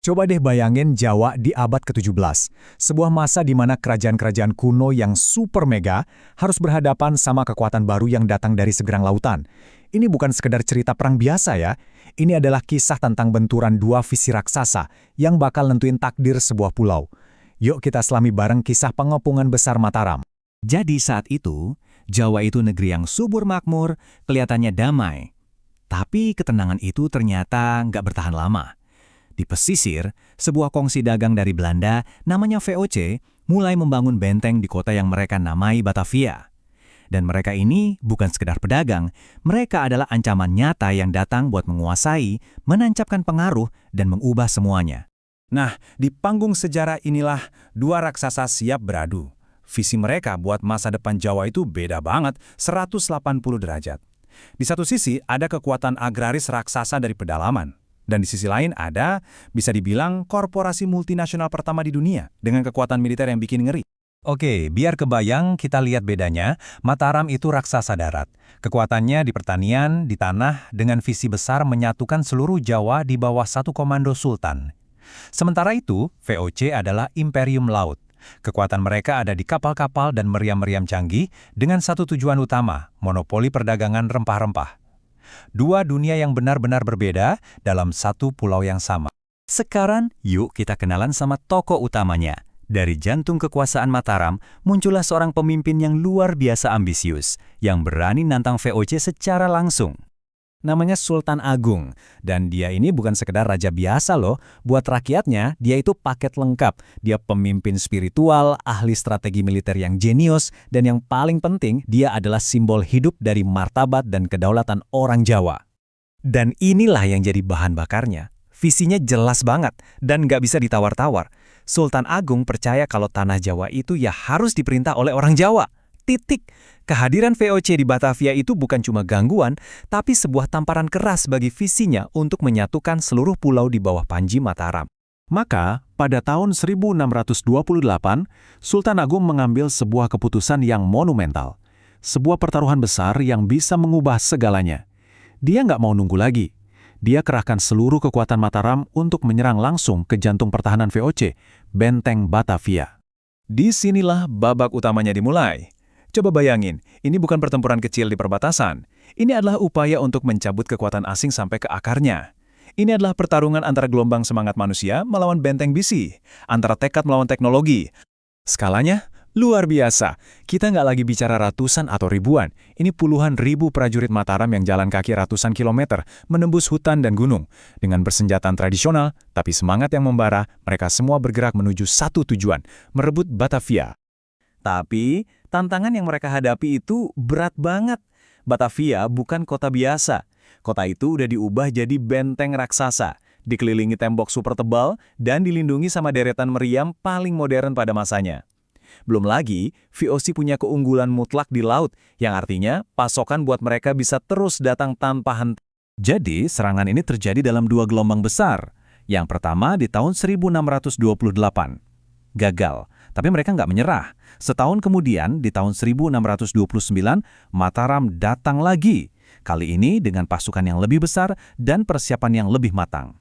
Coba deh bayangin Jawa di abad ke-17, sebuah masa di mana kerajaan-kerajaan kuno yang super mega harus berhadapan sama kekuatan baru yang datang dari seberang lautan. Ini bukan sekedar cerita perang biasa ya, ini adalah kisah tentang benturan dua visi raksasa yang bakal nentuin takdir sebuah pulau. Yuk kita selami bareng kisah pengepungan besar Mataram. Jadi saat itu, Jawa itu negeri yang subur makmur, kelihatannya damai. Tapi ketenangan itu ternyata nggak bertahan lama. Di pesisir, sebuah kongsi dagang dari Belanda, namanya VOC, mulai membangun benteng di kota yang mereka namai Batavia. Dan mereka ini bukan sekedar pedagang, mereka adalah ancaman nyata yang datang buat menguasai, menancapkan pengaruh, dan mengubah semuanya. Nah, di panggung sejarah inilah dua raksasa siap beradu. Visi mereka buat masa depan Jawa itu beda banget, 180 derajat. Di satu sisi ada kekuatan agraris raksasa dari pedalaman. Dan di sisi lain ada, bisa dibilang, korporasi multinasional pertama di dunia dengan kekuatan militer yang bikin ngeri. Oke, biar kebayang kita lihat bedanya, Mataram itu raksasa darat. Kekuatannya di pertanian, di tanah, dengan visi besar menyatukan seluruh Jawa di bawah satu komando sultan. Sementara itu, VOC adalah imperium laut. Kekuatan mereka ada di kapal-kapal dan meriam-meriam canggih dengan satu tujuan utama, monopoli perdagangan rempah-rempah. Dua dunia yang benar-benar berbeda dalam satu pulau yang sama. Sekarang, yuk kita kenalan sama tokoh utamanya. Dari jantung kekuasaan Mataram, muncullah seorang pemimpin yang luar biasa ambisius, yang berani nantang VOC secara langsung. Namanya Sultan Agung, dan dia ini bukan sekedar raja biasa loh. Buat rakyatnya, dia itu paket lengkap. Dia pemimpin spiritual, ahli strategi militer yang jenius, dan yang paling penting, dia adalah simbol hidup dari martabat dan kedaulatan orang Jawa. Dan inilah yang jadi bahan bakarnya. Visinya jelas banget, dan nggak bisa ditawar-tawar. Sultan Agung percaya kalau tanah Jawa itu ya harus diperintah oleh orang Jawa. Titik. Kehadiran VOC di Batavia itu bukan cuma gangguan, tapi sebuah tamparan keras bagi visinya untuk menyatukan seluruh pulau di bawah Panji Mataram. Maka, pada tahun 1628, Sultan Agung mengambil sebuah keputusan yang monumental. Sebuah pertaruhan besar yang bisa mengubah segalanya. Dia nggak mau nunggu lagi. Dia kerahkan seluruh kekuatan Mataram untuk menyerang langsung ke jantung pertahanan VOC, Benteng Batavia. Disinilah babak utamanya dimulai. Coba bayangin, ini bukan pertempuran kecil di perbatasan. Ini adalah upaya untuk mencabut kekuatan asing sampai ke akarnya. Ini adalah pertarungan antara gelombang semangat manusia melawan benteng besi, antara tekad melawan teknologi. Skalanya luar biasa. Kita nggak lagi bicara ratusan atau ribuan. Ini puluhan ribu prajurit Mataram yang jalan kaki ratusan kilometer, menembus hutan dan gunung. Dengan bersenjataan tradisional, tapi semangat yang membara, mereka semua bergerak menuju satu tujuan, merebut Batavia. Tapi, tantangan yang mereka hadapi itu berat banget. Batavia bukan kota biasa. Kota itu udah diubah jadi benteng raksasa, dikelilingi tembok super tebal, dan dilindungi sama deretan meriam paling modern pada masanya. Belum lagi, VOC punya keunggulan mutlak di laut, yang artinya pasokan buat mereka bisa terus datang tanpa henti. Jadi, serangan ini terjadi dalam dua gelombang besar. Yang pertama di tahun 1628. Gagal, tapi mereka nggak menyerah. Setahun kemudian, di tahun 1629, Mataram datang lagi. Kali ini dengan pasukan yang lebih besar dan persiapan yang lebih matang.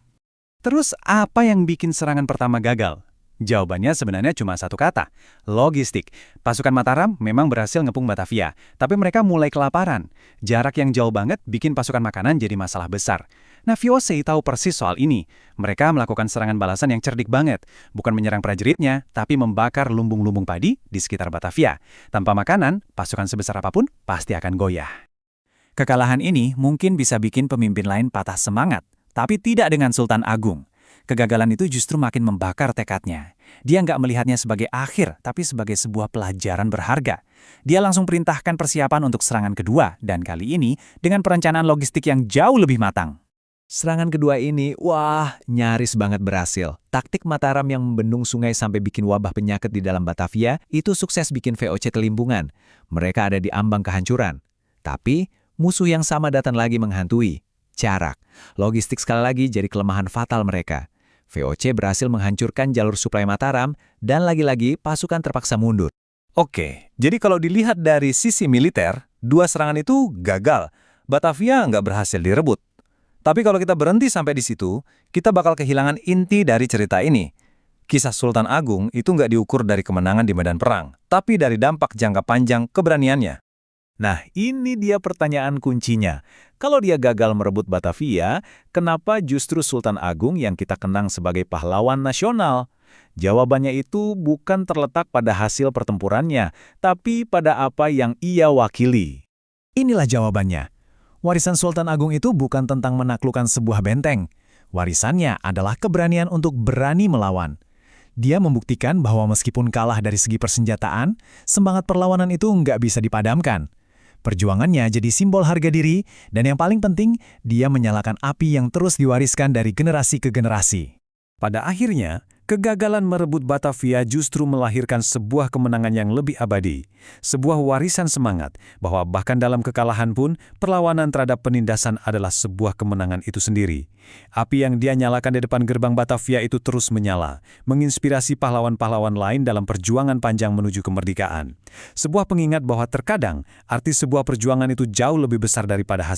Terus apa yang bikin serangan pertama gagal? Jawabannya sebenarnya cuma satu kata, logistik. Pasukan Mataram memang berhasil ngepung Batavia, tapi mereka mulai kelaparan. Jarak yang jauh banget bikin pasukan makanan jadi masalah besar. Nah, VOC tahu persis soal ini. Mereka melakukan serangan balasan yang cerdik banget. Bukan menyerang prajuritnya, tapi membakar lumbung-lumbung padi di sekitar Batavia. Tanpa makanan, pasukan sebesar apapun pasti akan goyah. Kekalahan ini mungkin bisa bikin pemimpin lain patah semangat, tapi tidak dengan Sultan Agung. Kegagalan itu justru makin membakar tekadnya. Dia nggak melihatnya sebagai akhir, tapi sebagai sebuah pelajaran berharga. Dia langsung perintahkan persiapan untuk serangan kedua, dan kali ini dengan perencanaan logistik yang jauh lebih matang. Serangan kedua ini, wah, nyaris banget berhasil. Taktik Mataram yang membendung sungai sampai bikin wabah penyakit di dalam Batavia, itu sukses bikin VOC kelimpungan. Mereka ada di ambang kehancuran. Tapi, musuh yang sama datang lagi menghantui. Jarak. Logistik sekali lagi jadi kelemahan fatal mereka. VOC berhasil menghancurkan jalur suplai Mataram, dan lagi-lagi pasukan terpaksa mundur. Oke, jadi kalau dilihat dari sisi militer, dua serangan itu gagal. Batavia nggak berhasil direbut. Tapi kalau kita berhenti sampai di situ, kita bakal kehilangan inti dari cerita ini. Kisah Sultan Agung itu nggak diukur dari kemenangan di medan perang, tapi dari dampak jangka panjang keberaniannya. Nah, ini dia pertanyaan kuncinya. Kalau dia gagal merebut Batavia, kenapa justru Sultan Agung yang kita kenang sebagai pahlawan nasional? Jawabannya itu bukan terletak pada hasil pertempurannya, tapi pada apa yang ia wakili. Inilah jawabannya. Warisan Sultan Agung itu bukan tentang menaklukkan sebuah benteng. Warisannya adalah keberanian untuk berani melawan. Dia membuktikan bahwa meskipun kalah dari segi persenjataan, semangat perlawanan itu nggak bisa dipadamkan. Perjuangannya jadi simbol harga diri, dan yang paling penting, dia menyalakan api yang terus diwariskan dari generasi ke generasi. Pada akhirnya, kegagalan merebut Batavia justru melahirkan sebuah kemenangan yang lebih abadi, sebuah warisan semangat bahwa bahkan dalam kekalahan pun, perlawanan terhadap penindasan adalah sebuah kemenangan itu sendiri. Api yang dia nyalakan di depan gerbang Batavia itu terus menyala, menginspirasi pahlawan-pahlawan lain dalam perjuangan panjang menuju kemerdekaan. Sebuah pengingat bahwa terkadang, arti sebuah perjuangan itu jauh lebih besar daripada hasil